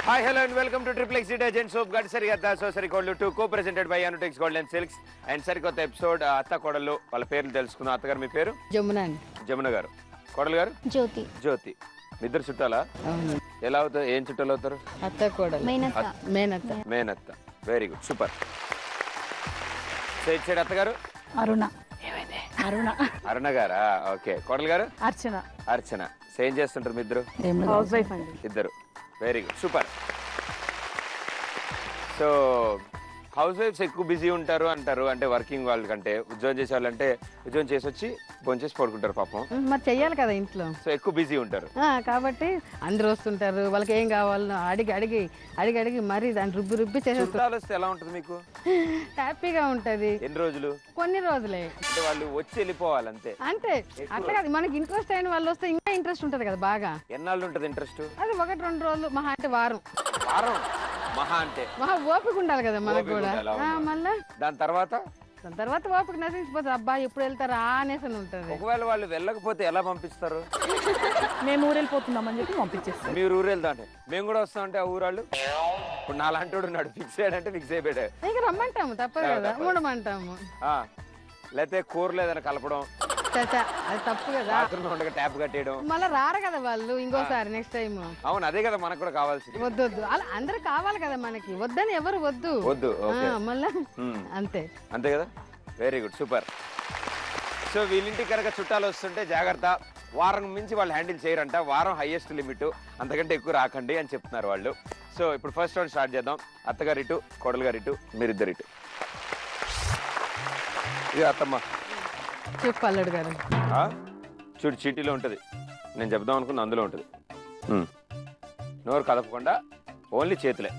Hi, hello and welcome to Triple X Detergent Soap. Got Sarigata, so Sarikodu 2, co-presented by Anutex Gold and Silks. And Sarikota episode, Atta Kodallo, వాళ్ళ పేర్లు తెలుసుకుందాం. అత్తగారు మీ పేరు? జమున. జమున గారు. కోడలు గారు? జ్యోతి. జ్యోతి. మీ ఇద్దరు చుట్టాలా? అవును. ఎలా అవుతారు? ఏం చుట్టాలు అవుతారు? అత్త కోడలు. మేనత్త. మేనత్త. Very good, super. సో ఇచ్చాడు అత్తగారు? అరుణ. అరుణ గారా? ఓకే. కోడలు గారు? అర్చన. అర్చన. సో ఏం చేస్తుంటారు మీ ఇద్దరు? హౌస్ వైఫ్ అండి. ఇద్దరు. Very good, super. సో హౌస్ వైఫ్స్ ఎక్కువ బిజీ ఉంటారు అంటారు, అంటే వర్కింగ్ వాళ్ళ కంటే. ఉద్యోగం చేసే వాళ్ళు అంటే ఉద్యోగం చేసి వచ్చి భోంచేసి పడుకుంటారు పాపం. మరి చెయ్యాలి కదా ఇంట్లో, సో ఎక్కువ బిజీ ఉంటారు కాబట్టి అందరూ వస్తుంటారు. వాళ్ళకి ఏం కావాలో అడిగి అడిగి అడిగి అడిగి మరీ దాన్ని రుబ్బి రుబ్బి చేసేస్తారు. వస్తే ఎలా ఉంటుంది మీకు? హ్యాపీగా ఉంటది. ఎన్ని రోజులు? కొన్ని రోజులే. అంటే వాళ్ళు వచ్చి వెళ్ళిపోవాలి అంతే. అంటే అట్లా కాదు, మనకి ఇంట్రెస్ట్ అయిన వాళ్ళు వస్తే ఇంకా ఇంట్రెస్ట్ ఉంటది కదా బాగా. ఎన్నాళ్ళు ఉంటది ఇంట్రెస్ట్? అది 1-2 రోజులు, మహా అంటే వారం. మహా అంటే మహా ఓపిక ఉండాలి కదా మనకు కూడా. మళ్ళా దాని తర్వాత ఓపిక నశించిపోతుంది. అబ్బా ఎప్పుడు వెళ్తారా అనేసి ఉంటది. ఒకవేళ వాళ్ళు వెళ్ళకపోతే ఎలా పంపిస్తారు? మేము ఊరు వెళ్ళిపోతున్నామని చెప్పి పంపించేస్తాం. మీరు ఊరు వెళ్తా అంటే మేము కూడా వస్తామంటే ఆ ఊరాళ్ళు ఇప్పుడు నాలాంటి వాడు ఉన్నాడు, ఫిక్స్ అయ్యాడంటే ఫిక్స్ అయిపోయాడు. ఇక రమ్మంటాము, తప్పదు కదా, ఉండమంటాము. లేకపోతే కూరలు ఏదైనా కలపడం, అది తప్పు కదా. ఉండగా ట్యాప్ కట్టేయడం. మళ్ళీ రారు కదా వాళ్ళు ఇంకోసారి, నెక్స్ట్ టైం. అవును, అదే కదా మనకు కూడా కావాల్సింది. వద్దు అలా అందరు కావాలి కదా మనకి, వద్దని ఎవరు వద్దు. మళ్ళా అంతే అంతే కదా. Very good, super. సో వీళ్ళింటికి కనుక చుట్టాలు వస్తుంటే జాగ్రత్త, వారం మించి వాళ్ళు హ్యాండిల్ చేయరంట. వారం హైయెస్ట్ లిమిట్, అంతకంటే ఎక్కువ రాకండి అని చెప్తున్నారు వాళ్ళు. సో ఇప్పుడు ఫస్ట్ రౌండ్ స్టార్ట్ చేద్దాం. అత్తగారు ఇటు, కోడలు గారు ఇటు, మీరిద్దరు ఇటు. ఇది అత్తమ్మ. చెప్పు అల్లుడు గారు. చూడు చీటీలో ఉంటుంది, నేను చెప్దాం అనుకున్నా అందులో ఉంటుంది. నోరు కదపకుండా ఓన్లీ చేతులే.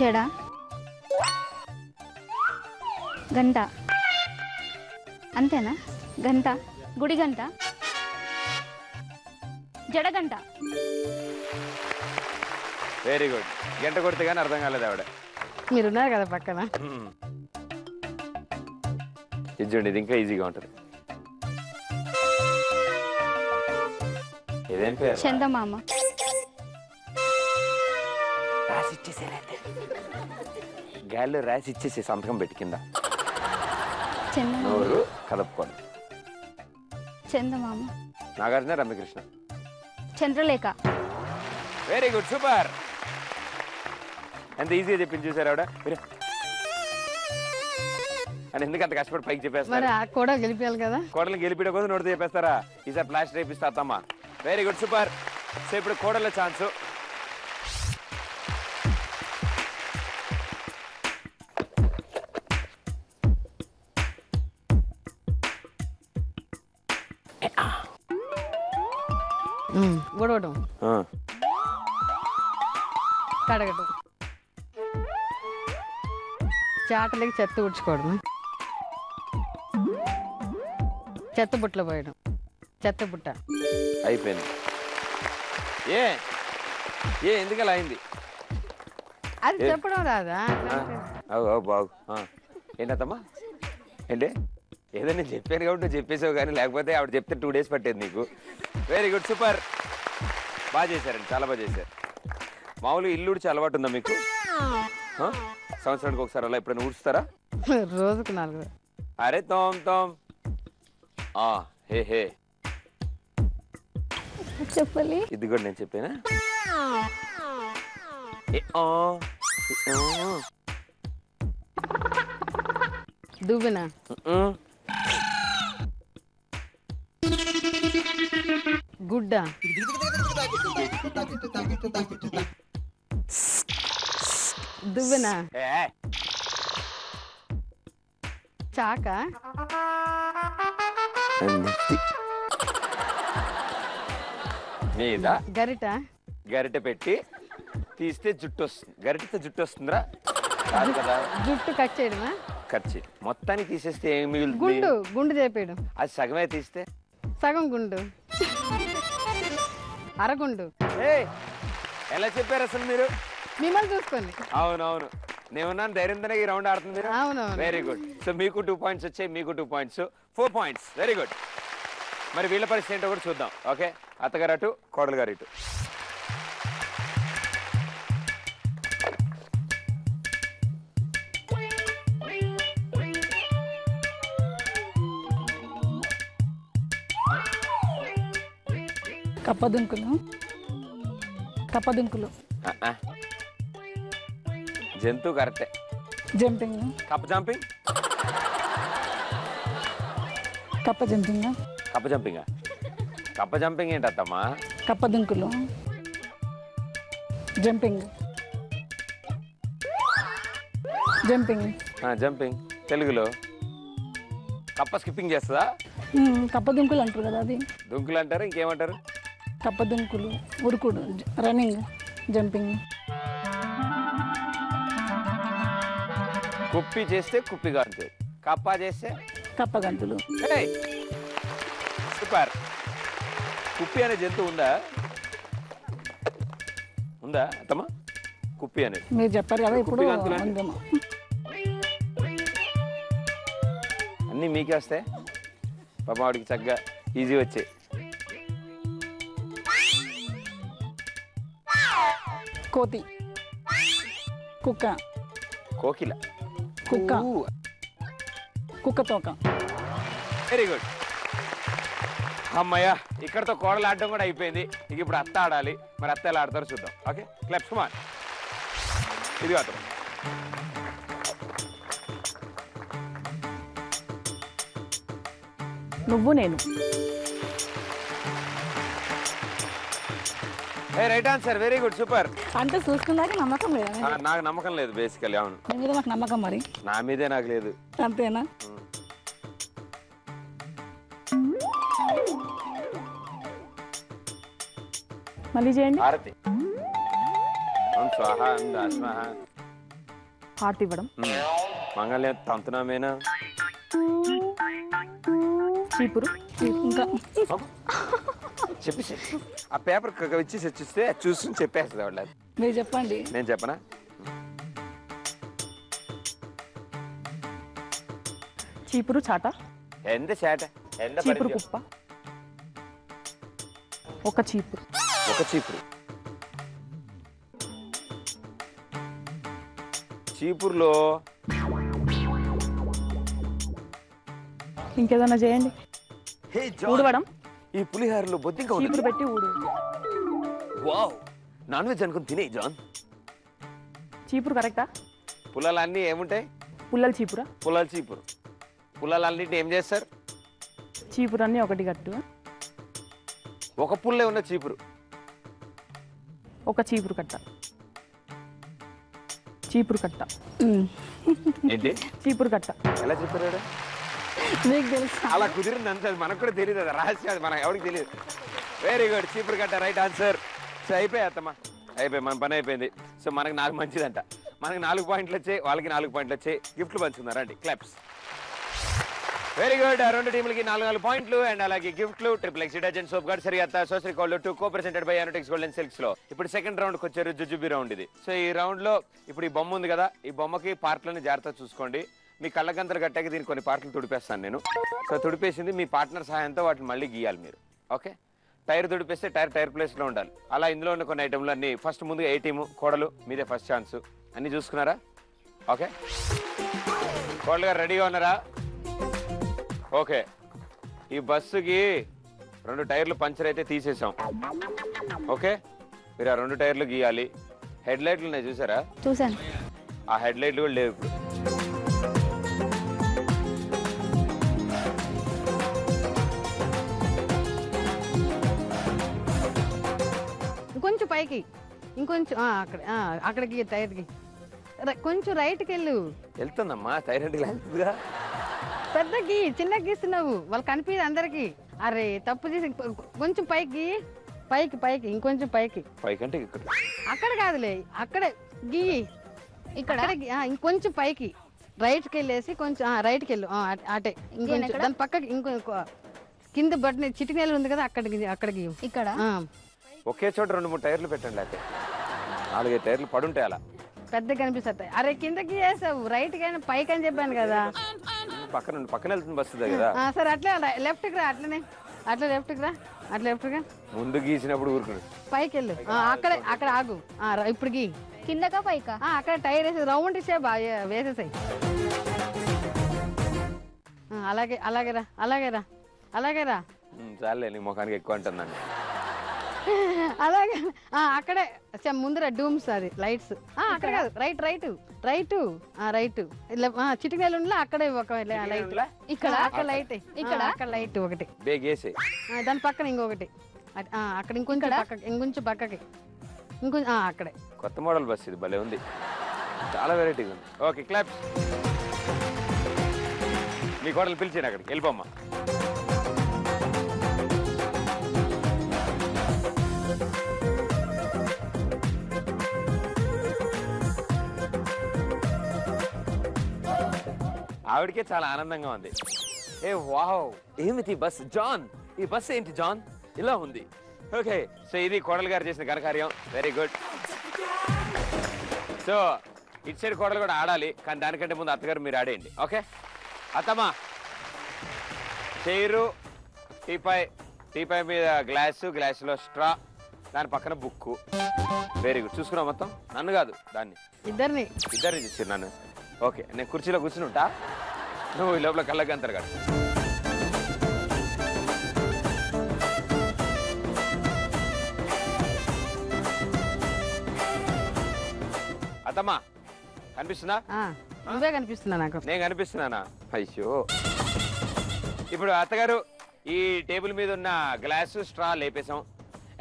జడ, గంట, అంతేనా? గంట, గుడి గంట, జడ గంట. Very good. గంట కొడితే కానీ అర్థం కాలేదు ఆవిడ. మీరున్నారు కదా పక్కన. ఇది చూడండి, ఇది ఇంకా ఈజీగా ఉంటుంది. ఇదేం పేరు? చందమామ. రాసి ఇచ్చేసేలేండి, గాల్లో రాసి ఇచ్చేసే, సంతకం పెట్టి కింద. నోరు కదపకూడదు. Chandamama. Nagarjuna, Ramyakrishna. Chandralekha. Very good, super. ఎంత ఈజీగా చెప్పింది చూసారు ఆవిడ. మీరు అని ఎందుకు అంత కష్టపడి పైకి చెప్పేస్తారు? కూడా గెలిపేయాలి కదా. కోడలు గెలిపేయడం కోసం నోటితో చెప్పేస్తారా? ఈసారి ప్లాస్టర్ వేపిస్తా అత్తమ్మా. Very good, super. సో ఇప్పుడు కోడల ఛాన్స్. గొడవడం, కడగటం, చాటలకి చెత్త ఉడ్చుకోవడం, చెత్త బుట్టలో పోయడం. చెత్త బుట్ట అయిపోయింది. ఎందుకు అలా అయింది? అది చెప్పడం రాదా? బాగు. ఏంటమ్మా? ఏంటి ఏదైనా చెప్పాను కాబట్టి చెప్పేసావు, కానీ లేకపోతే ఆవిడ చెప్తే 2 days పట్టేది నీకు. Very good, super. బాగా చేశారండి, చాలా బాగా చేశారు. మామూలుగా ఇల్లు ఉడిచి అలవాటు ఉందా మీకు? సంవత్సరానికి ఒకసారి అలా ఎప్పుడైనా ఊడుస్తారా? రోజుకు 4. అరే తోమ్ హే చెప్పాలి. ఇది కూడా నేను చెప్పానా? దువ్వెన, గుడ్డ, దువ్వెన, చాక, మీద గరిట పెట్టి తీస్తే జుట్టు వస్తుంది. గరిటతో జుట్టు వస్తుందిరా? కాదు కదా. జుట్టు కట్ చేయడమా? కట్ చేయి. మొత్తానికి తీసేస్తే ఏం మిగులుతుంది? గుండు. గుండు చేపేయడం. అది సగమే తీస్తే సగం గుండు, అరగుండు. ఎలా చెప్పారు అసలు మీరు? మిమ్మల్ని చూసుకోండి. అవునవును, నేనున్నాను ధైర్యంతోనే ఈ రౌండ్ ఆడుతుంది మీరు. అవునవును. Very good. సో మీకు 2 points వచ్చాయి, మీకు 2 points, 4 points. Very good. మరి వీళ్ళ పరిస్థితి ఏంటో కూడా చూద్దాం. ఓకే, అత్తగారు అటు, కోడలు గారు ఇటు. కప్పదుంకులు జంతువు కరెక్టే. జంపింగ్ కప్ప జంపింగ్. కప్ప జంపింగ్ కప్ప జంపింగా? కప్ప జంపింగ్ ఏంటమ్మా? కప్పదుంకులు జంపింగ్ జంపింగ్ జంపింగ్ తెలుగులో. కప్ప స్కిప్పింగ్ చేస్తుందా? కప్పదుంకులు అంటారు కదా, అది దుంకులు అంటారు, ఇంకేమంటారు? కప్పదుంకులు, ఉరుకుడు, రన్నింగ్, జంపింగ్. కుప్పి చేస్తే కుప్పి గంతులు, కప్ప చేస్తే కప్పగంతులు. సూపర్. కుప్పి అనే జంతువు ఉందా? ఉందా అత్తమ్మా కుప్పి అనేది? మీరు చెప్పారు కదా ఇప్పుడు. అన్నీ మీకే వస్తాయి పాప, వాడికి చక్కగా ఈజీ వచ్చాయి. కోతి, కుక్క, కోకిల, కుక్క, కుక్క తోక. Very good. అమ్మయ్య, ఇక్కడతో కోడలు ఆడడం కూడా అయిపోయింది. ఇక ఇప్పుడు అత్త ఆడాలి. మరి అత్త ఎలా ఆడతారో చూద్దాం. Okay, clubs man. ఇది అతను నువ్వు నేను. Right answer, very good, super. అంటే చూసుకున్నాక నమ్మకం లేదా? నాకు నమ్మకం లేదు బేసికల్లీ. అవును, నీ మీద నాకు నమ్మకం. మరి నా మీదే నాకు లేదు. అంతేనా? మళ్ళీ చేయండి. హారతి. స్వాహ స్వాహ. హారతి ఇవ్వడం. మంగళం తంతునామేనా? చీపురు. ఇంకా చెప్పేసి ఆ పేపర్ ఇచ్చేసి వచ్చిస్తే చూసుకుని చెప్పేస్తుంది వాళ్ళు. మీరు చెప్పండి. నేను చెప్పనా? చీపురు, చాట, ఎంత చేట, ఎంత చీపురు కుప్ప, ఒక చీపురు, ఒక చీపురు. చీపురులో ఇంకేదన్నా చేయండి. ఊడవడం. ఈ పులిహారలో బొద్దింక ఉంది. చీపురు పెట్టి ఊడు. వావ్, నాన్ వెజ్ అనుకుని తినే జాన్. చీపురు కరెక్టా? పుల్లలన్నీ ఏముంటాయి? పుల్లల చీపురా? పుల్లల చీపురు. పుల్లలన్నింటినీ ఏం చేస్తారు? చీపురు అన్నీ ఒకటి కట్టు. ఒక పుల్లే ఉన్న చీపురు. ఒక చీపురు కట్ట. చీపురు కట్ట. ఏంటి చీపురు కట్ట? ఎలా చెప్పారు? మీకు తెలుసు. అలా కుదిరింది అంతే, అది మనకు కూడా తెలియదు. అది రహస్యం, అది మనకు ఎవరికి తెలియదు. వెరీ గుడ్, చీపురు కట్ట రైట్ ఆన్సర్. సో అయిపోయాయి అత్తమ్మా, అయిపోయి మన పని అయిపోయింది. సో మనకు 4 మంచిదంట. మనకి 4 పాయింట్లు వచ్చాయి, వాళ్ళకి 4 పాయింట్లు వచ్చాయి. గిఫ్ట్లు పంచుకున్నారండి, క్లాప్స్. Very good. 2 టీంలకి 4 పాయింట్లు అండ్ అలాగే గిఫ్ట్లు. ట్రిపుల్ ఎక్స్ డిటర్జెంట్ సోప్ గార్డ్ సరిగత్త సోసరి కోల్డ్ 2 కో ప్రెసెంటెడ్ బై అనోటిక్స్ గోల్డ్ అండ్ సిల్క్స్ లో. ఇప్పుడు సెకండ్ రౌండ్ కి వచ్చారు, జుజుబి రౌండ్ ఇది. సో ఈ రౌండ్ లో ఇప్పుడు ఈ బొమ్మ ఉంది కదా, ఈ బొమ్మకి పార్ట్లని జాగ్రత్తగా చూసుకోండి. మీ కళ్ళగంతలు కట్టాక దీనికి కొన్ని పార్ట్లు తుడిపేస్తాను నేను. సో తుడిపేసింది మీ పార్ట్నర్ సహాయంతో వాటిని మళ్ళీ గీయాలి మీరు. ఓకే, టైర్ తుడిపేస్తే టైర్ ప్లేస్ లో ఉండాలి. అలా ఇందులో ఉన్న కొన్ని ఐటమ్లు అన్ని ఫస్ట్ ముందుగా ఏ టీము కోడలు మీదే ఫస్ట్ ఛాన్స్. అన్ని చూసుకున్నారా? ఓకే, కోడలు గారు రెడీగా ఉన్నారా? ఓకే, ఈ బస్సుకి 2 టైర్లు పంచర్ అయితే తీసేసాం. ఓకే, మీరు ఆ 2 టైర్లు గీయాలి. హెడ్ లైట్లు ఉన్నాయి చూసారా? చూసాను. ఆ హెడ్ లైట్లు కూడా లేవు ఇప్పుడు. ఇంకొంచెం పైకి, ఇంకొంచెం అక్కడికి టైర్కి కొంచెం రైట్కి వెళ్ళు. వెళ్తుందమ్మా, టైర్ అంటే వెళ్తుందిగా. పెద్దకి చిన్న గీస్తున్నావు, వాళ్ళు కనిపించదు అందరికి. అరే తప్పు చేసి కొంచెం పైకి, పైకి పైకి, ఇంకొంచెం పైకి. పైకంటే ఇక్కడ. అక్కడ కాదులే, అక్కడే గీ. ఇక్కడ ఇంకొంచెం పైకి రైట్కి వెళ్ళేసి కొంచెం రైట్కి వెళ్ళు. అటే ఇంకొంచెం దాని పక్కకి, ఇంకో కింద బట్టని చిటికనేలు ఉంది కదా, అక్కడికి ఇక్కడ. ఒకే చోట 2-3 టైర్లు పెట్టండి, లేకపోతే 4-5 టైర్లు పడుంటాయి అలా. పెద్ద కనిపిస్తాయి. అరే కిందకి వేసావు, రైట్ కానీ పైకి అని చెప్పాను కదా. పక్కన వెళ్తుంది బస్సు కదా. సరే అట్లే లెఫ్ట్కి రా. అట్లనే అట్లా లెఫ్ట్కి రా, అట్లా లెఫ్ట్గా ముందు గీసినప్పుడు ఊరుకున్నాడు. పైకి వెళ్ళు. అక్కడ ఆగు. ఇప్పుడు గీ. కిందకా పైకా? అక్కడ టైర్ వేసి రౌండ్ ఇచ్చే బాగా వేసేసాయి. అలాగే అలాగే రా, అలాగే రా, అలాగే రా. చాలే నీ ముఖానికి ఎక్కువ అంటుందండి. అలాగే అక్కడే ముందర డూమ్స్ అది లైట్స్. అక్కడ కాదు, రైట్ రైట్ రైట్ రైట్. చిటికలు ఉండలే అక్కడే ఒక లైట్. ఇక్కడ అక్కడ లైట్, ఇక్కడ అక్కడ లైట్ ఒకటి. దాని పక్కన ఇంకొకటి. అక్కడ ఇంకొంచెం పక్కకి, ఇంకొంచెం పక్కకి, ఇంకొంచెం అక్కడే. కొత్త మోడల్ బస్ ఇది, భలే ఉంది, చాలా వెరైటీగా ఉంది. Okay claps. మీ కోడలు పిలిచాను అక్కడికి, వెళ్ళిపోమ్మా. ఆవిడకే చాలా ఆనందంగా ఉంది. ఏ వావ్, ఏమిటి బస్ జాన్, ఈ బస్ ఏంటి జాన్ ఇలా ఉంది. ఓకే, సో ఇది కోడలు గారు చేసిన ఘనకార్యం. Very good. సో ఇటు సైడ్ కోడలు కూడా ఆడాలి, కానీ దానికంటే ముందు అత్తగారు మీరు ఆడేయండి. ఓకే అత్తమ్మా, చైరు, టీపై మీద గ్లాసు, గ్లాసులో స్ట్రా, దాని పక్కన బుక్కు. Very good. చూసుకున్నావు మొత్తం? నన్ను కాదు, దాన్ని. ఇద్దరిని చూసి నన్ను. ఓకే, నేను కుర్చీలో కూర్చుని ఉంటా, నువ్వు ఈ లోపల కళ్ళకి అంతరు కాదు. అత్తమ్మా కనిపిస్తుందా? నువ్వే కనిపిస్తున్నా నాకు. నేను కనిపిస్తున్నానా? అయ్యో. ఇప్పుడు అత్తగారు ఈ టేబుల్ మీద ఉన్న గ్లాసు, స్ట్రా లేపేశాం,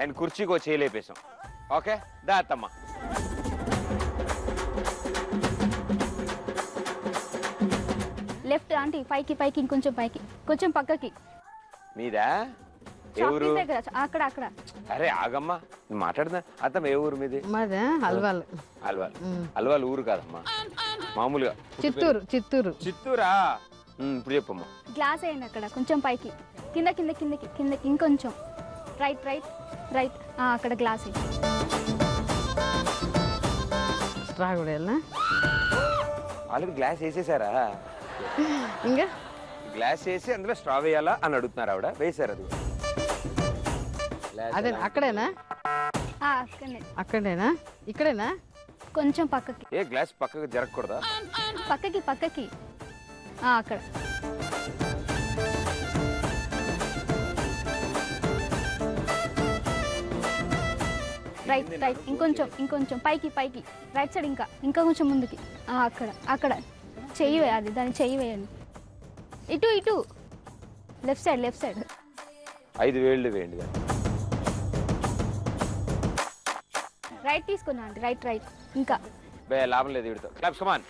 అండ్ కుర్చీకి వచ్చి లేపేశాం. ఓకే దా అత్తమ్మ. లెఫ్ట్ ఆంటీ, పైకి పైకి, ఇంకొంచెం పైకి, కొంచెం పక్కకి. మీదా? ఏ ఊరు? అక్కడ అక్కడ. అరే ఆగమ్మా, మాట్లాడుదా. అత్తమ్మ ఏ ఊరు మీది? మాదా అల్వాల్. అల్వాల్? అల్వాల్ ఊరు కాదమ్మా, మామూలుగా చిత్తూరు. చిత్తూరు. చిత్తూరా? ఇప్పుడు చెప్పమ్మా. గ్లాస్ అయింది అక్కడ, కొంచెం పైకి, కింద కింద కిందకి, కిందకి ఇంకొంచెం రైట్ రైట్ రైట్. అక్కడ గ్లాస్ అయింది. స్ట్రా కూడా వెళ్ళా. ఆల్రెడీ గ్లాస్ వేసేసారా? ఇంకా గ్లాస్ వేసి అందులో స్ట్రా వేయాలా అని అడుగుతున్నారు ఆవిడ. వేసారు అది. అదే అక్కడేనా? అక్కడేనా? ఇక్కడేనా? కొంచెం పక్కకి. ఏ గ్లాస్ పక్కకి జరగకూడదా? పక్కకి పక్కకి. అక్కడ. రైట్ రైట్, ఇంకొంచెం ఇంకొంచెం పైకి పైకి, రైట్ సైడ్, ఇంకా కొంచెం ముందుకి. అక్కడ అక్కడ చెయ్యి వేయాలి, దాన్ని చెయ్యి వేయండి. ఇటు ఇటు, లెఫ్ట్ సైడ్ లెఫ్ట్ సైడ్. 5 వేళ్ళు వేయండి. రైట్ తీసుకున్నా అండి, రైట్ రైట్. ఇంకా లాభం లేదు వీడితో. క్లాప్స్ కమాన్.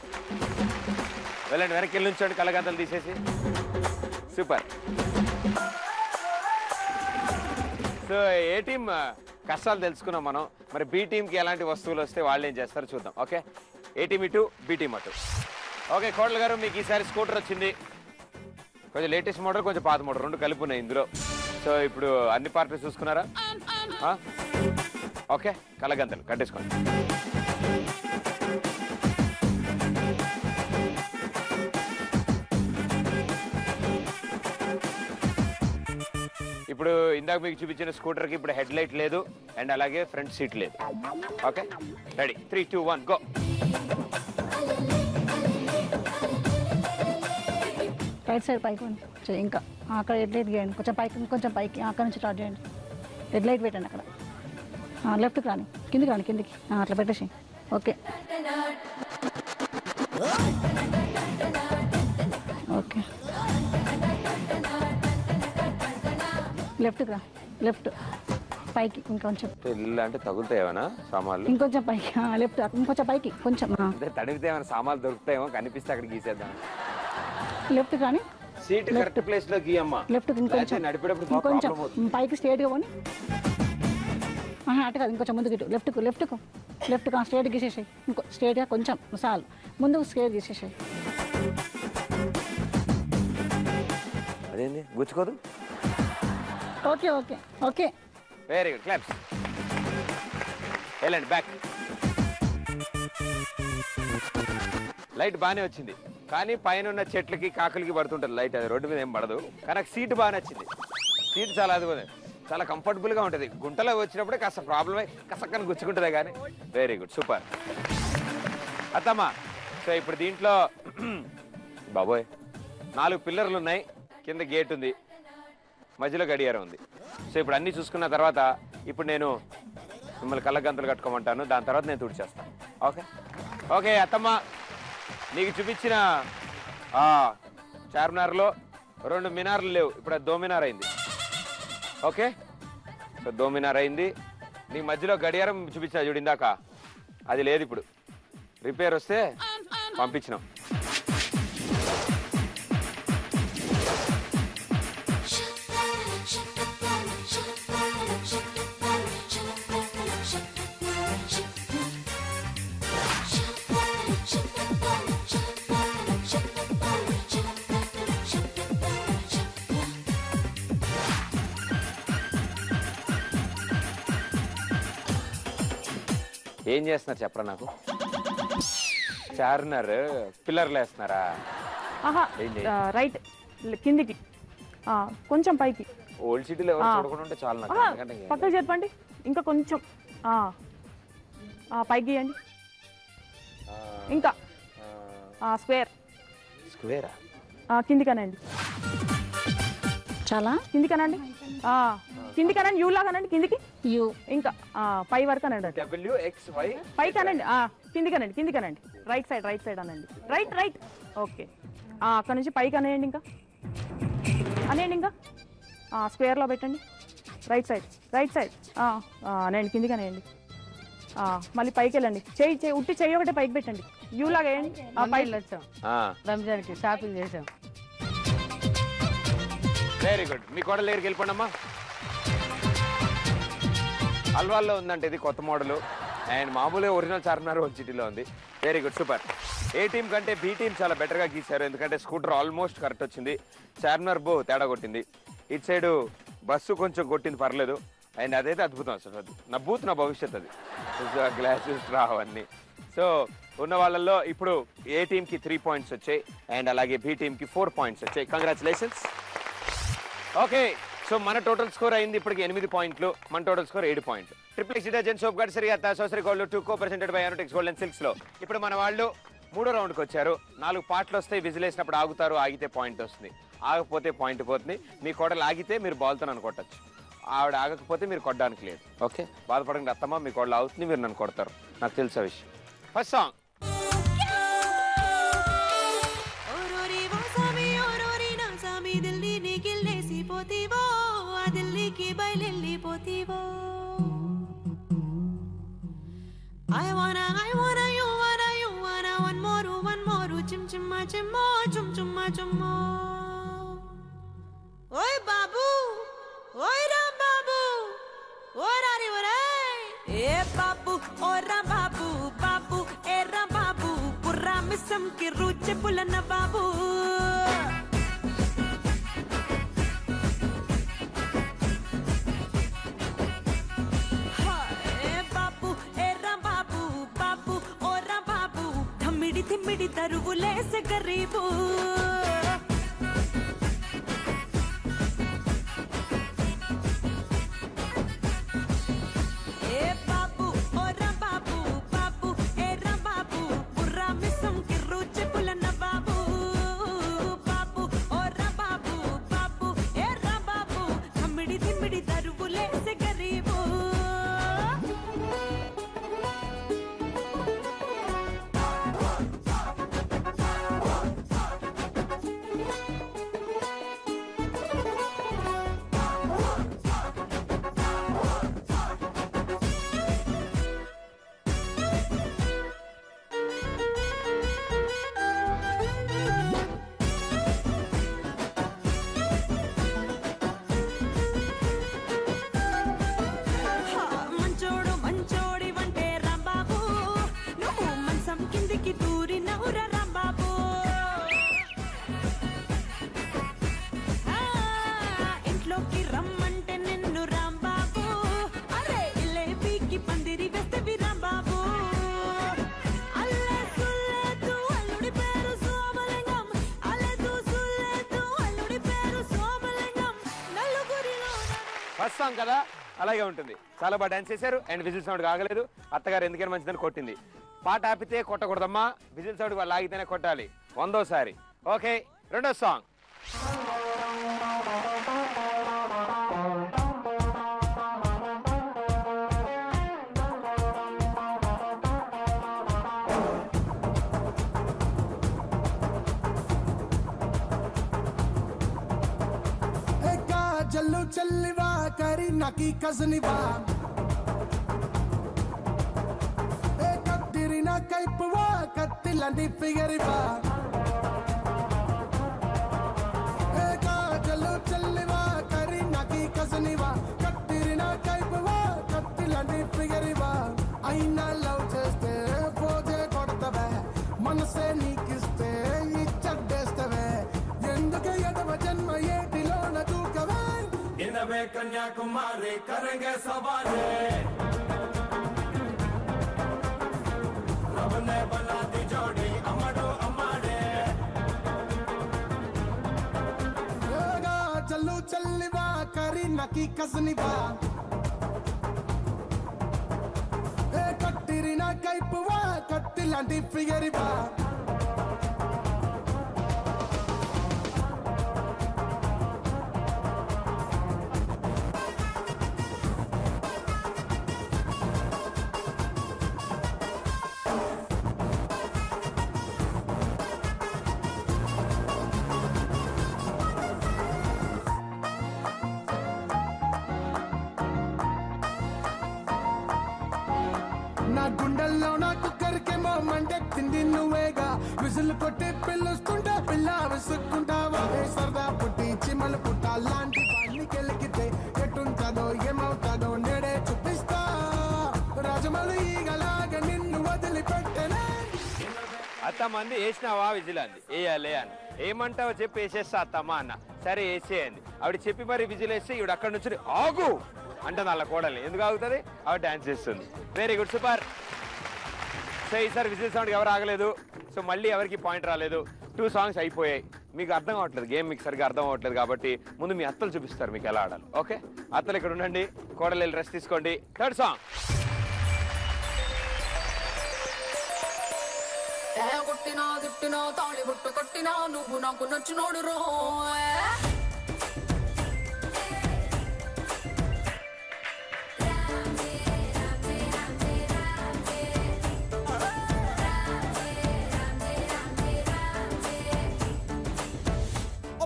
వెళ్ళండి, వెనక్కి వెళ్ళి నుంచోండి, కళ్ళగంతలు తీసేసి. సూపర్. సో ఏ టీం కష్టాలు తెలుసుకున్నాం మనం. మరి బి టీంకి ఎలాంటి వస్తువులు వస్తే వాళ్ళు ఏం చేస్తారో చూద్దాం. ఓకే, ఏ టీం ఇటు, బి టీం అటు. ఓకే కోడలు గారు, మీకు ఈసారి స్కూటర్ వచ్చింది. కొంచెం లేటెస్ట్ మోడల్, కొంచెం పాత మోడల్, రెండు కలిపి ఉన్నాయి ఇందులో. సో ఇప్పుడు అన్ని పార్టీలు చూసుకున్నారా? ఓకే, కళ్ళగంతలు కట్టేసుకోండి. ఇప్పుడు ఇందాక మీకు చూపించిన స్కూటర్కి ఇప్పుడు హెడ్ లైట్ లేదు, అండ్ అలాగే ఫ్రంట్ సీట్ లేదు. Okay ready, 3, 2, 1 go. Right side పైకి ఇంకా అక్కడ హెడ్ లైట్ గీయండి, కొంచెం పైకి, కొంచెం పైకి, అక్కడ నుంచి స్టార్ట్ చేయండి. హెడ్ లైట్ పెట్టండి అక్కడ. లెఫ్ట్కి రాని, కిందికి రాని, కిందికి అట్లా పెట్టేసి. ఓకే ఓకే, లెఫ్ట్కి రా, లెఫ్ట్ పైకి, ఇంకొంచెం. ఇల్లు అంటే తగులుతాయేమన్నా సామాన్లు? ఇంకొంచెం పైకి, లెఫ్ట్, ఇంకొంచెం పైకి, కొంచెం. తడిగితే ఏమైనా సామాన్లు దొరుకుతాయేమో, కనిపిస్తే అక్కడ గీసేద్దాం. లెఫ్ట్ కానీ సీట్ కరెక్ట్ ప్లేస్ లో గీయమ్మా. లెఫ్ట్ ఇంకొంచెం, ఇంకొంచెం పైకి స్ట్రేట్గా పోని. అటు కాదు, ఇంకొంచెం ముందుకు, ఇటు లెఫ్ట్కు లెఫ్ట్కు లెఫ్ట్కు స్ట్రేట్ గీసేసాయి. ఇంకో స్ట్రేట్గా కొంచెం సాల్ ముందుకు స్ట్రేట్ గీసేసాయి. అదేంది గుచ్చుకోదు? Okay okay okay, very good, claps. వెళ్ళండి బ్యాక్. లైట్ బాగానే వచ్చింది, కానీ పైన ఉన్న చెట్లకి కాకులకి పడుతుంటుంది లైట్. అది రోడ్డు మీద ఏం పడదు, కానీ నాకు సీట్ బాగా నచ్చింది. సీట్ చాలా అది చాలా కంఫర్టబుల్గా ఉంటుంది. గుంటలో వచ్చినప్పుడే కాస్త ప్రాబ్లమే, కసక్కని గుచ్చుకుంటుందే కానీ. Very good, super. అత్తమ్మా, సో ఇప్పుడు దీంట్లో బాబోయ్ 4 పిల్లర్లు ఉన్నాయి, కింద గేట్ ఉంది, మధ్యలో గడియారం ఉంది. సో ఇప్పుడు అన్నీ చూసుకున్న తర్వాత ఇప్పుడు నేను మిమ్మల్ని కళ్ళగంతలు కట్టుకోమంటాను, దాని తర్వాత నేను తుడిచేస్తాను. Okay okay. అత్తమ్మ, నీకు చూపించిన చార్మినార్లో 2 మినార్లు లేవు, ఇప్పుడు అది దోమినార్ అయింది. ఓకే, సో దోమినార్ అయింది. నీ మధ్యలో గడియారం చూపించా చూడు ఇందాక, అది లేదు, ఇప్పుడు రిపేర్ వస్తే పంపించినాం. ఏం చేస్తున్నారు చెప్పరా నాకు? చార్మినార్ పిల్లర్లు వేస్తున్నారా? రైట్ కిందికి కొంచెం పైకి. ఓల్డ్ సిటీలో ఎవరు చూడకుండా ఉంటే చాలు నాకు. పక్కకి చెప్పండి, ఇంకా కొంచెం పైకి ఇవ్వండి. ఇంకా స్క్వేర్ స్క్వేరా? కిందికనండి, చాలా కిందికనండి, కిందికనండి, యూ లాగానండి కిందికి, యూ ఇంకా పై వరకు అనండి. WXY పైకి అనండి, కిందికనండి, కిందికనండి, రైట్ సైడ్ అనండి, రైట్. ఓకే, అక్కడ నుంచి పైకి అనేయండి, ఇంకా అనేయండి, ఇంకా స్క్వేర్లో పెట్టండి, రైట్ సైడ్ అనండి, కిందికి అనేయండి. మళ్ళీ పైకి వెళ్ళండి, చెయ్యి ఉట్టి చెయ్యి ఒకటే పైకి పెట్టండి, యూ లాగా వేయండి. పైకి వచ్చాం రంజాన్కి షాపింగ్ చేసాం. Very good. మీ కోడలు దగ్గరికి వెళ్ళిపోండి అమ్మా. అల్వాల్లో ఉందంటే ఇది కొత్త మోడల్, అండ్ మామూలుగా ఒరిజినల్ చార్మినార్ ఓల్డ్ సిటీలో ఉంది. Very good, super. A team కంటే బి టీం చాలా బెటర్గా గీశారు, ఎందుకంటే స్కూటర్ ఆల్మోస్ట్ కరెక్ట్ వచ్చింది, చార్మినార్ బో తేడా కొట్టింది. ఇటు సైడు బస్సు కొంచెం కొట్టింది, పర్లేదు. అండ్ అదైతే అద్భుతం, అసలు అది నా బూత్, నా భవిష్యత్ అది. గ్లాసెస్ రావన్నీ. సో ఉన్న వాళ్ళల్లో ఇప్పుడు ఏ టీంకి 3 పాయింట్స్ వచ్చాయి, అండ్ అలాగే బి టీంకి 4 పాయింట్స్ వచ్చాయి. కంగ్రాచులేషన్స్. ఓకే, సో మన టోటల్ స్కోర్ అయింది ఇప్పటికి 8 పాయింట్లు, మన టోటల్ స్కోర్ 7 పాయింట్లు. ట్రిపుల్ ఎక్స్ డిటర్జెంట్ సోప్ గడ్ సరిగా సోసరి గోల్డ్ 2 కో-ప్రెజెంటెడ్ బై అరుటెక్స్ గోల్డ్ అండ్ సిల్క్స్ లో ఇప్పుడు మన వాళ్ళు 3వ రౌండ్కి వచ్చారు. 4 పాటలు వస్తాయి, విజిల్ వేసినప్పుడు ఆగుతారు, ఆగితే పాయింట్ వస్తుంది, ఆగకపోతే పాయింట్ పోతుంది. మీ కోడలు ఆగితే మీరు బాల్తో నన్ను కొట్టచ్చు, ఆవిడ ఆగకపోతే మీరు కొట్టడానికి లేదు. ఓకే, బాధపడండి అత్తమ్మ, మీ కోడలు ఆగుతుంది, మీరు నన్ను కొడతారు, నాకు తెలిసే విషయం. First song. I wanna, you wanna, one more, chim chimma, chum chumma, chummo. Oi babu, oi ram babu, oi rari orai. Eh babu, oi ram babu, babu, eh ram babu, purra misam ki ruche pulana babu. తిమ్మిడి తరువులేసే గరీబు ఏ బాబు ఓ రా బాబు బాబు ఏ రా బాబు పుర్రా మిసం కి రుచి పులన బాబు బాబు ఓ రా బాబు బాబు ఏ రా బాబు తిమ్మిడి తరువులేసే గరీబు first song కదా అలాగే ఉంటుంది. చాలా బాగా డాన్స్ చేశారు అండ్ విజిల్ సౌండ్ ఆగలేదు. అత్తగారు ఎందుకని మంచిదని కొట్టింది. పాట ఆపితే కొట్టకూడదమ్మా, విజిల్ సౌండ్ వాళ్ళు ఆగితేనే కొట్టాలి 100సారి. ఓకే, రెండో సాంగ్. జల్లు చల్లివా కరి నకి కజనివా ఏ కత్తిరిన కైపువా కత్తిలాంటి ఫిగరివా ఏ జల్లు చల్లివా కరి నకి కజనివా కత్తిరిన కైపువా కత్తిలాంటి ఫిగరివా అయినా లవ్ చేస్తే పోజే కొడతవే మనసే నీకిస్తే ఇచ్చడ్డేస్తవే ఎందుకు ఎడవ జన్మ ఏటిలోన దూకవే इनवे कन्याकुमारी करेंगे सवारी रब ने बना दी जोड़ी अमड़ो अमाड़े चलू चलवा करी नकी कसनिवा कट्टिरी ना कैपुवा कट्टिलांटी फिगरिवा నా గుండెల్లో నా కుక్కరికేమో మండెక్కింది నువ్వేగా విసులు కొట్టి పిలుస్తుంటా పిల్ల విసుక్కుంటావా సరదా పుట్టి చిమలు పుట్ట లాంటి వాడిని గెలికితే ఎట్టుంటాదో ఏమవుతాదో నేడే చూపిస్తా రాజమౌళి ఈగలాగా నిన్ను వదిలిపెట్టనే. అత్తమ్మంది వేసినావా విజిల్ అంది వేయాలి అని. ఏమంటావో చెప్పి వేసేస్తా అత్తమ్మ అన్న. సరే వేసేయండి. ఆవిడ చెప్పి మరి విజిల్ వేస్తే ఈవిడ అక్కడి నుంచి ఆగు అంటే వాళ్ళ కోడల్ని ఎందుకు ఆగుతుంది, ఆవిడ డాన్స్ చేస్తుంది. Very good, super. సో ఈసారి విజిల్ సౌండ్కి ఎవరు ఆగలేదు. సో మళ్ళీ ఎవరికి పాయింట్ రాలేదు. 2 సాంగ్స్ అయిపోయాయి. మీకు అర్థం అవ్వట్లేదు, గేమ్ మీకు సరిగ్గా అర్థం అవ్వట్లేదు కాబట్టి ముందు మీ అత్తలు చూపిస్తారు మీకు ఎలా ఆడాలి. ఓకే, అత్తలు ఇక్కడ ఉండండి, కోడలు వెళ్ళి రెస్ట్ తీసుకోండి. Third song. కొట్టినా తిట్టినా తాళి బుట్టు కట్టినా నువ్వు నాకు నచ్చినోడు రో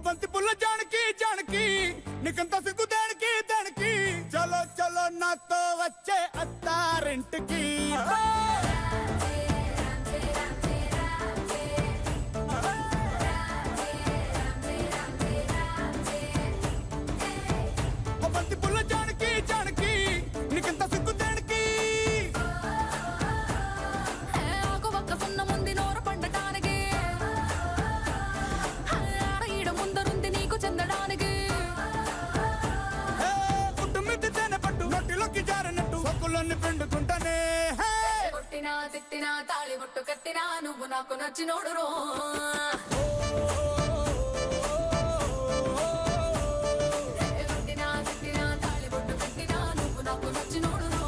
బంతి పుల్ల జానకి జానకి నీకంత సిగ్గు దానికి దానికి చలో చలో నాతో వచ్చే అత్తారింటికి బంతి పుల్ల జానకి జానకి నీకంత సిగ్గు దానికి ఆకు ఒక్క సున్న ముందు నోరు పండటానికి ఈడ ముందరుంది నీకు చెందడానికి కుటుంబిద్ది తేనె పట్టు నొట్టిలోకి జారినట్టు సొక్కులన్నీ పిండుకుంటానే. కొట్టినా తిట్టినా తాళి బుట్టు కట్టినా నువ్వు నాకు నచ్చినోడు రో కొట్టినా తిట్టినా తాళి బుట్టు కట్టినా నువ్వు నాకు నచ్చినోడు రో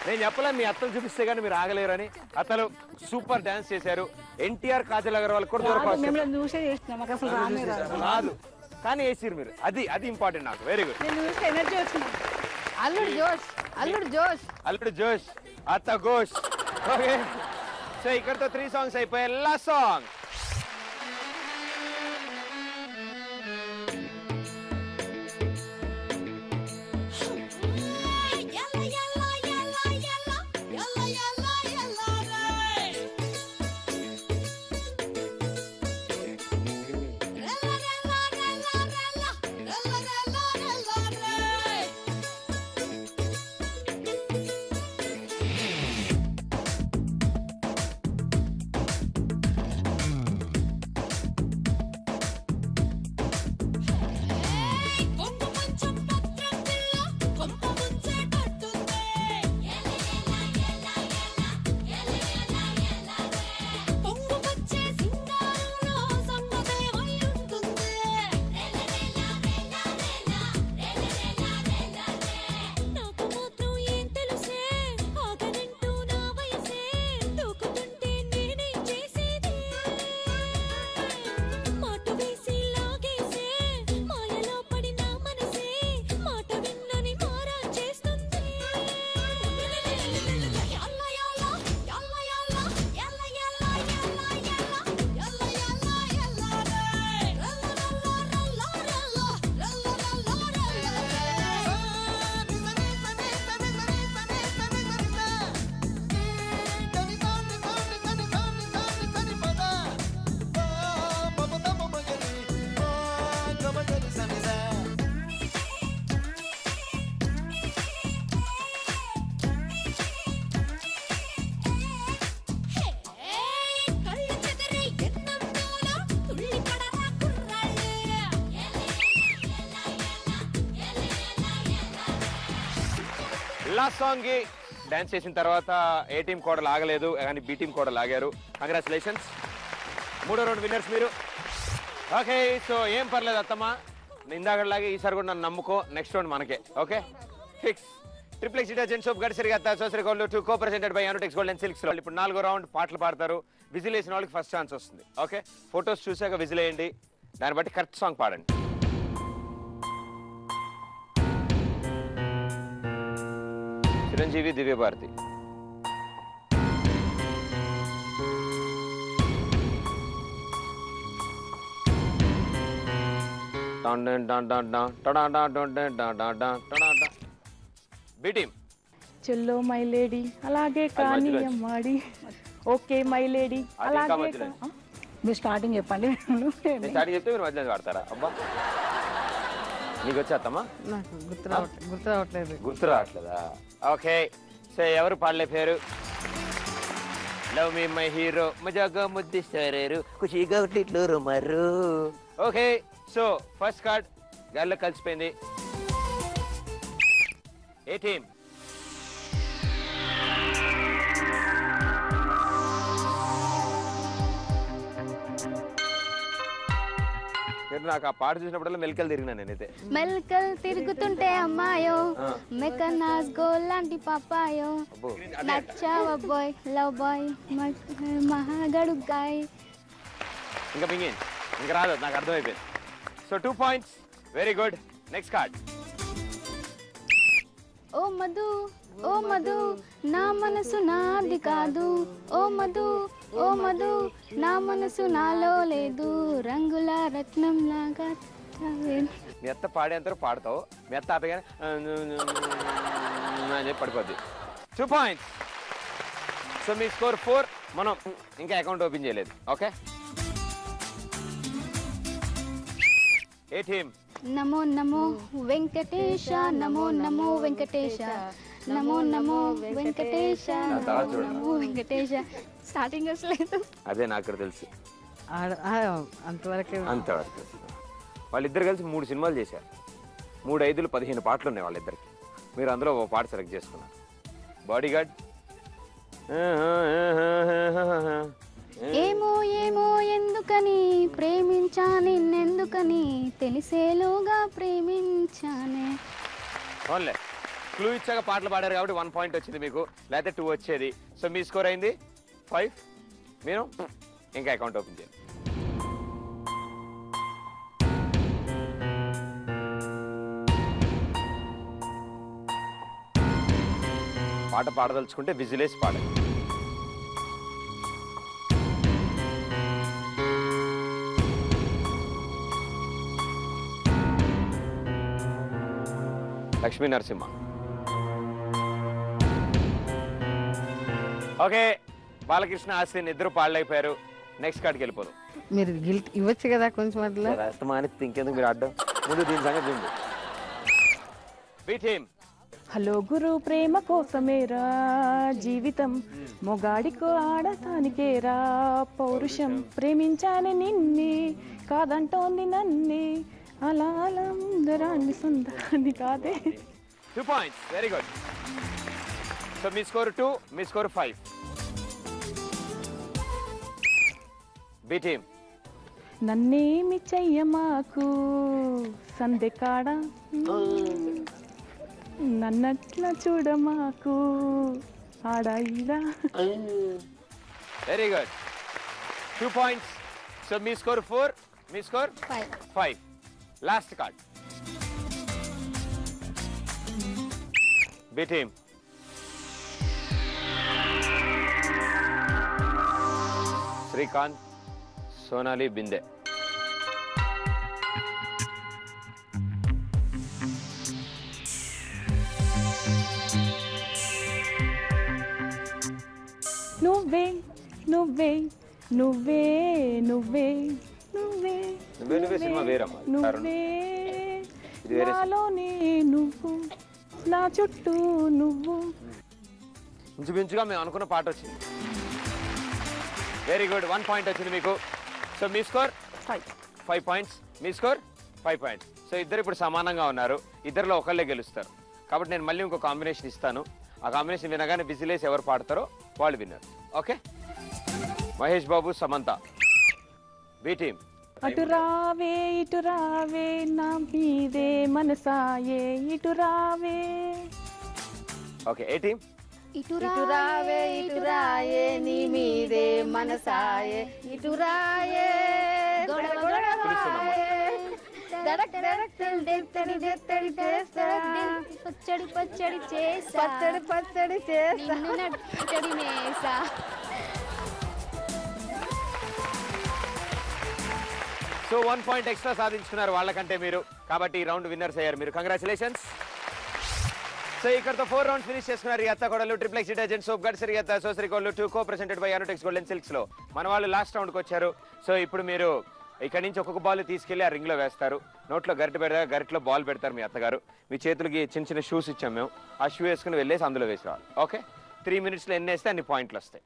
నేను చెప్పలే మీ అత్తలు చూపిస్తే కానీ మీరు ఆగలేరని. అత్తలు సూపర్ డాన్స్ చేశారు. ఎన్టీఆర్ కాజల్ అగర్వాల్ కూడా దూరం మిమ్మల్ని చూసే చేస్తున్నాం, మాకు అసలు రానే రాదు. రాదు కానీ వేసిరు మీరు. అది ఇంపార్టెంట్ నాకు. Very good. నేను చూస్తే ఎనర్జీ వచ్చింది. అల్లుడు జోష్, అల్లుడు జోష్. అల్లుడు జోష్, అత్త గోష్. ఓకే, సో ఇక్కడతో 3 సాంగ్స్ అయిపోయాయి. Last song. Yalla yalla yalla yalla last song కి డాన్స్ చేసిన తర్వాత ఏ టీం కూడా లాగలేదు కానీ బి టీం కూడా లాగారు. కంగ్రాచులేషన్స్. 3వ రౌండ్ విన్నర్స్ మీరు. ఓకే, సో ఏం పర్లేదు అత్తమ్మ, ఇందాకలాగే ఈసారి కూడా నన్ను నమ్ముకో. నెక్స్ట్ రౌండ్ మనకే. Okay fix. Triple X detergent soap గడిసరి గత్త సోసరి గోల్డ్ 2 కో ప్రెజెంటెడ్ బై అనుటెక్స్ గోల్డ్ అండ్ సిల్క్స్. ఇప్పుడు 4వ రౌండ్ పాటలు పాడతారు. విజిల్ వేసిన వాళ్ళకి ఫస్ట్ ఛాన్స్ వస్తుంది. ఓకే, ఫొటోస్ చూసాక విజిల్ వేయండి, దాన్ని బట్టి కరెక్ట్ సాంగ్ పాడండి. చిరంజీవి, దివ్య భారతి. B team. చెల్లో మై లేడీ అలాగే కానీ అమ్మాడి. ఓకే మై లేడీ అలాగే మీరు స్టార్టింగ్ చెప్పండి. స్టార్టింగ్ చెప్తే మీరు మధ్యలో పాడతారా? అబ్బా, నీకు వచ్చేస్తామా? నాకు గుర్తు రావట్లేదు. గుర్తు రావట్లేదా? ఓకే, సో ఎవరు పాడలే పేరు? లవ్ మీ మై హీరో మజాగా ముద్దిస్తారు ఖుషిగా ఇట్లు మర్రు. ఓకే, సో ఫస్ట్ కార్డ్ గాల్లో కలిసిపోయింది. ఏ టీం? నాకు ఆ పాట చూసినప్పుడల్లా మెల్కలు తిరిగినా నేనైతే. మెల్కల్ తిరుగుతుంటే అమ్మాయో మెకనాస్ గోల్ లాంటి పాపాయో నచ్చావా బాయ్ లవ్ బాయ్ మహాగడుగాయ్. ఇంకా మింగి ఇంకా రాదు, నాకు అర్థమైపోయింది. So 2 points. Very good. Next card. ఓ మధు ఓ మధు నా మనసు నాది కాదు. ఓ మధు ఓ మధు నా మనసు నాలో లేదు. రంగుల రత్నం లాగా మీ అత్త పాడేంత పాడతావు, మీ అత్త ఆపగానే అని చెప్పి పడిపోద్ది. 2 పాయింట్స్. సో మీ స్కోర్ 4. మనం ఇంకా అకౌంట్ ఓపెన్ చేయలేదు. ఓకే, ఏ టీం? నమో నమో వెంకటేశ నమో నమో వెంకటేశ నమో నమో వెంకటేశ నమో వెంకటేశ. స్టార్టింగ్ అసలేదు. అదే నాకు కూడా తెలుసు. అంతవరకు అంతవరకు. వాళ్ళిద్దరు కలిసి 3 సినిమాలు చేశారు. 3 5 15 పాటలు ఉన్నాయి వాళ్ళిద్దరికి. మీరు అందులో ఒక పాట సెలెక్ట్ చేసుకున్నారు. బాడీగార్డ్. ఏమో ఏమో ఎందుకని ప్రేమించా నిన్నెందుకని తెలిసేలోగా ప్రేమించానే. ఓన్లే క్లూ ఇచ్చాక పాటలు పాడారు కాబట్టి 1 పాయింట్ వచ్చింది మీకు, లేకపోతే 2 వచ్చేది. సో మీ స్కోర్ అయింది 5. మీరు ఇంకా అకౌంట్ ఓపెన్ చేయండి. పాట పాడదలుచుకుంటే విజిలేసి పాడండి. లక్ష్మీ నరసింహ. ఓకే, బాలకృష్ణ, ఆశ్విన్ ఇద్దరు పాడలేకపోయారు. నెక్స్ట్ కార్డ్కి వెళ్ళిపోదు. మీరు గిల్ట్ ఇవ్వచ్చు కదా కొంచెం అట్లా. రాస్తమానికి ఇంకెందుకు మీరు అడ్డం? ముందు దీని సంగతి చూడండి. B team. హలో గురు ప్రేమ కోసమేరా జీవితం మొగాడికో ఆడటానికేరా పౌరుషం ప్రేమించాను నిన్ని కాదంటోంది నన్ని అలా అలా ముందరాన్ని సుందరాన్ని కాదే. 2 పాయింట్స్. Very good. సో మీ స్కోర్ 2, మీ స్కోర్ 5. B team. నన్నేమి చెయ్యమాకు సందెకాడ నన్నట్లా చూడమాకు ఆడాయిడా. Very good. 2 పాయింట్స్. సో మీ స్కోర్ 4, మీ score 5. Last card. B team. Srikanth, Sonali Bendre. నువ్వే నువ్వే నువ్వే నువ్వే నువ్వే నువ్వే సినిమా వేరమ్మా. నువ్వే నాలోనే నువ్వు నా చుట్టూ నువ్వు. ఇంచుమించుగా మేము అనుకున్న పాట వచ్చింది. Very good. 1 పాయింట్ వచ్చింది మీకు. సో మీ స్కోర్ 5 పాయింట్స్, మీ స్కోర్ 5 పాయింట్స్. సో ఇద్దరు ఇప్పుడు సమానంగా ఉన్నారు. ఇద్దరిలో ఒకళ్ళే గెలుస్తారు. కాబట్టి నేను మళ్ళీ ఇంకో కాంబినేషన్ ఇస్తాను. ఆ కాంబినేషన్ వినగానే విజిలేసి ఎవరు పాడతారో వాళ్ళు విన్నారు. Okay, Mahesh Babu, Samantha, B team. అటు రావే ఇటు రావే నా మీదే మనసాయే ఇటు రావే. ఓకే, ఏ టీమ్? ఇటు రావే ఇటు రాయే నీ మీదే మనసాయే ఇటు రాయే పచ్చడి పచ్చడి చేసా పచ్చడి పచ్చడి చేసా నిన్ను నచ్చడి మేసా. సో 1 పాయింట్ ఎక్స్ట్రా సాధించుకున్నారు వాళ్ళకంటే మీరు. కాబట్టి ఈ రౌండ్ విన్నర్స్ అయ్యారు మీరు. కంగ్రాచులేషన్స్. సో ఇక్కడతో 4 రౌండ్స్ ఫినిష్ చేసుకున్నారు. అత్త కొడలు ట్రిప్లెక్స్ డిటర్జెంట్ సోప్ గడ్సరి అత్త సోసరి కోళ్ళు 2 co presented by Anutex golden silks లో మన వాళ్ళు లాస్ట్ రౌండ్కి వచ్చారు. సో ఇప్పుడు మీరు ఇక్కడ నుంచి ఒక్కొక్క బాల్ తీసుకెళ్లి ఆ రింగ్ లో వేస్తారు. నోట్లో గరిట పెడతా గరిటలో బాల్ పెడతారు మీ అత్తగారు. మీ చేతులకి చిన్న చిన్న షూస్ ఇచ్చాం మేము. ఆ షూ వేసుకుని వెళ్ళేసి అందులో వేసి రావాలి. ఓకే, 3 minutes లో ఎన్ని వేస్తే అన్ని పాయింట్లు వస్తాయి.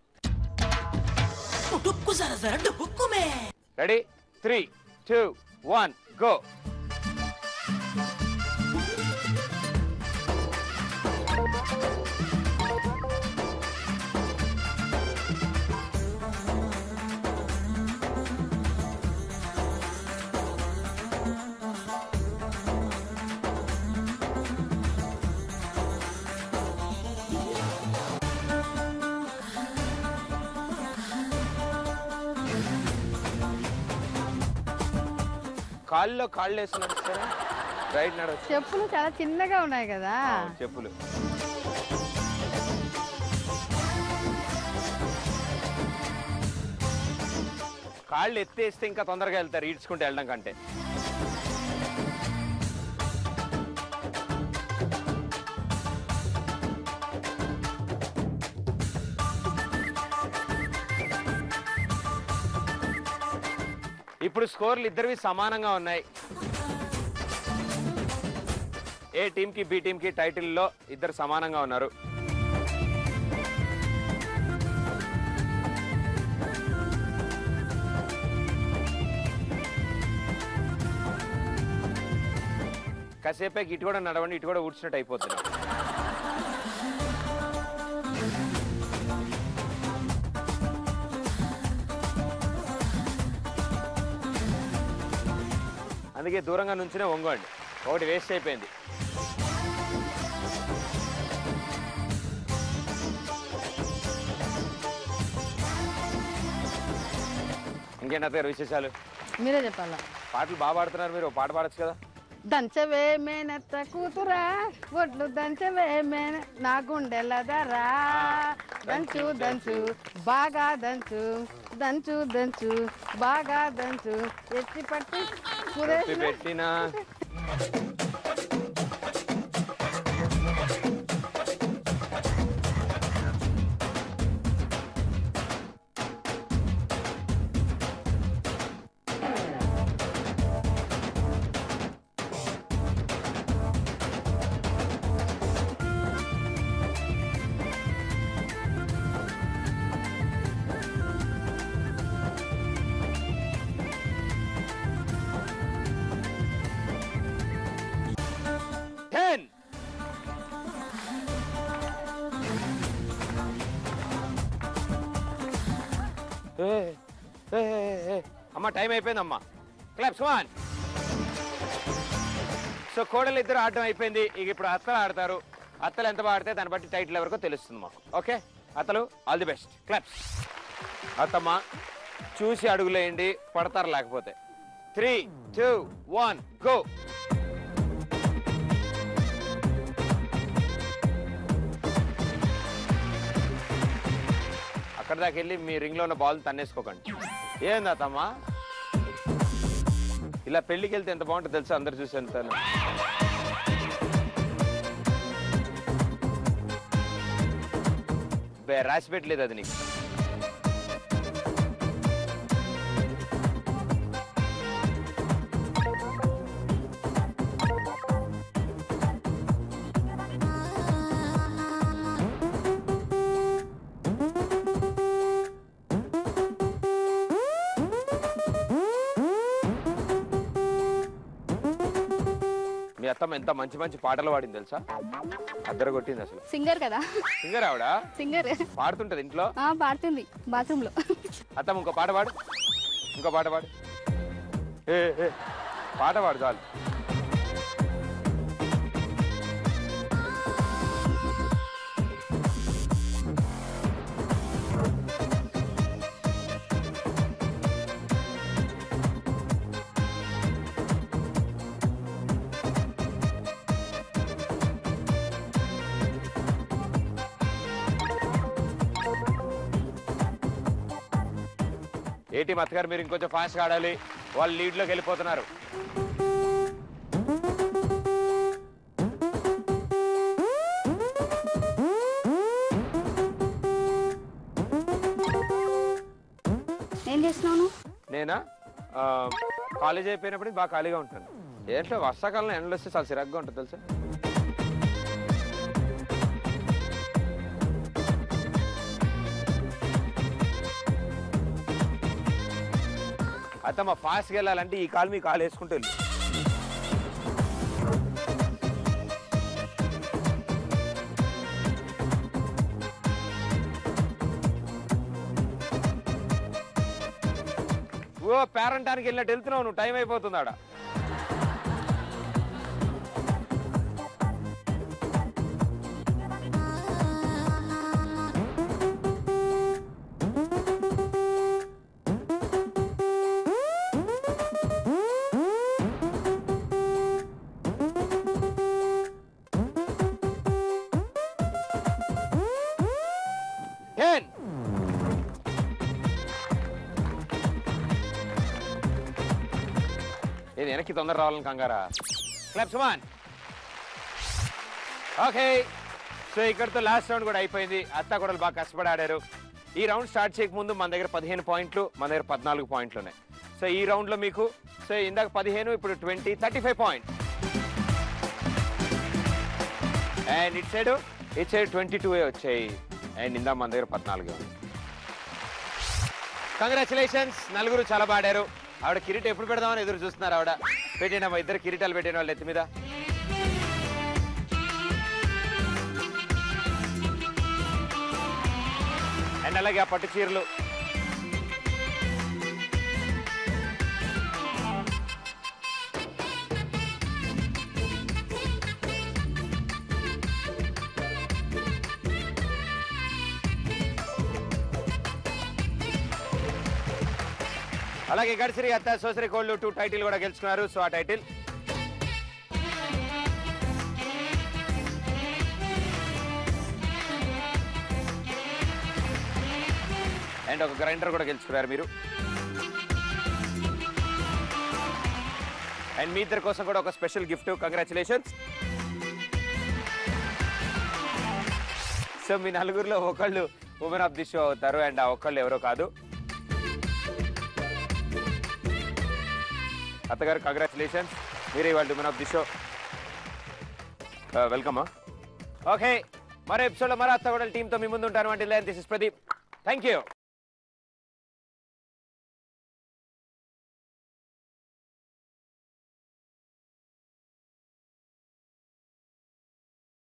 రెడీ? 3, 2, 1 గో. కాళ్ళలో కాళ్ళు వేసి నడుస్తారా? రైట్ నడవచ్చు. చెప్పులు చాలా చిన్నగా ఉన్నాయి కదా. చెప్పులు కాళ్ళు ఎత్తేస్తే ఇంకా తొందరగా వెళ్తారు ఈడ్చుకుంటూ వెళ్ళడం కంటే. ఇప్పుడు స్కోర్లు ఇద్దరివి సమానంగా ఉన్నాయి. ఏ టీంకి బి టీంకి టైటిల్లో ఇద్దరు సమానంగా ఉన్నారు. కాసేపేకి ఇటు కూడా నడవండి, ఇటు కూడా ఊడ్చినట్టు అయిపోతుంది. అందుకే దూరంగా నుంచినే వంగండి. ఒకటి వేస్ట్ అయిపోయింది. ఇంకేంటి అత్తగారు విశేషాలు? మీరే చెప్పాలా. పాటలు బాగా పాడుతున్నారు మీరు. పాట పాడచ్చు కదా. దంచవే మేనత్త కూతురా ఒడ్లు దంచవే మేన నా గుండెల ధరా దంచు దంచు బాగా దంచు దంచు దంచు బాగా దంచు ఎత్తి పట్టి పెట్టినా అమ్మా టైం అయిపోయిందమ్మా. క్లాప్స్ 1. సో కోడలు ఇద్దరు ఆడడం అయిపోయింది. ఇక ఇప్పుడు అత్తలు ఆడతారు. అత్తలు ఎంత బాడితే దాన్ని బట్టి టైటిల్ ఎవరికో తెలుస్తుంది మాకు. ఓకే అత్తలు ఆల్ ది బెస్ట్. క్లాప్స్. అత్తమ్మ చూసి అడుగులేయండి, పడతారు లేకపోతే. 3, 2, 1 గో. అక్కడ దాకా వెళ్ళి మీ రింగ్ లో ఉన్న బాల్ తన్నేసుకోకండి. ఏంది అత్తమ్మా? ఇలా పెళ్లికి వెళ్తే ఎంత బాగుంటుంది తెలుసా? అందరు చూసి ఎంత రాసి పెట్టలేదు అది నీకు. మీ అత్తమ్మ ఎంత మంచి మంచి పాటలు పాడింది తెలుసా, అద్దరు కొట్టింది అసలు. సింగర్ కదా. సింగర్ ఆవిడ, సింగర్ పాడుతుంటది ఇంట్లో. పాడుతుంది బాత్రూమ్ లో. అత్తమ్మ ఇంకో పాట పాడు, ఇంకో పాట పాడు, పాట పాడు చాలు. ఏంటి మత్తగారు మీరు ఇంకొంచెం ఫాస్ట్గా ఆడాలి, వాళ్ళు లీడ్లోకి వెళ్ళిపోతున్నారు. ఏం చేస్తున్నావు? నేనా కాలేజ్ అయిపోయినప్పుడు బాగా ఖాళీగా ఉంటాను. ఏంటో వర్షాకాలంలో ఎండలు వస్తే చాలా సిరగ్గా ఉంటుంది తెలుసా. అత్తమ్మ ఫాస్ట్గా వెళ్ళాలంటే ఈ కాలు మీ కాలు వేసుకుంటూ వెళ్ళు. ఓ పేరంటానికి వెళ్ళినట్టు వెళ్తున్నావు నువ్వు, టైం అయిపోతుంది ఆడ. ఇది వెనక్కి తొందర రావాలని కంగారా. క్లాప్స్ కమాన్. ఓకే, సో ఇక్కడతో లాస్ట్ రౌండ్ కూడా అయిపోయింది. అత్త కూడా బాగా కష్టపడి ఆడారు. ఈ రౌండ్ స్టార్ట్ చేయకముందు మన దగ్గర 15 పాయింట్లు, మన దగ్గర 14 పాయింట్లు ఉన్నాయి. సో ఈ రౌండ్లో మీకు సో ఇందాక 15, ఇప్పుడు 20, 35 పాయింట్స్. అండ్ ఇట్ సైడ్ 22 వచ్చాయి. అండ్ ఇందాక మన దగ్గర 14 ఉంది. కంగ్రాచులేషన్స్, నలుగురు చాలా బాగా ఆడారు. ఆవిడ కిరీటం ఎప్పుడు పెడదామని ఎదురు చూస్తున్నారు. ఆవిడ పెట్టినమ్మా, ఇద్దరు కిరీటాలు పెట్టిన వాళ్ళు ఎత్తి మీద. అండ్ అలాగే ఆ పట్టు చీరలు. అలాగే గడిసిరి అత్త సోసరి కోళ్ళు 2 టైటిల్ కూడా గెలుచుకున్నారు. సో ఆ టైటిల్ అండ్ ఒక గ్రైండర్ కూడా గెలుచుకున్నారు మీరు. అండ్ మీ ఇద్దరి కోసం కూడా ఒక స్పెషల్ గిఫ్ట్. కంగ్రాచులేషన్స్. సో మీ నలుగురిలో ఒకళ్ళు ఉమెన్ ఆఫ్ ది షో అవుతారు. అండ్ ఆ ఒకళ్ళు ఎవరో కాదు, అత్తగారు. కంగ్రాచులేషన్స్, మీరే ఇవాళ women of the show. Welcome. Okay, మరో ఎపిసోడ్లో మరో అత్తగూడల టీంతో మీ ముందు ఉంటాను. అంటే this is Pradeep. Thank you.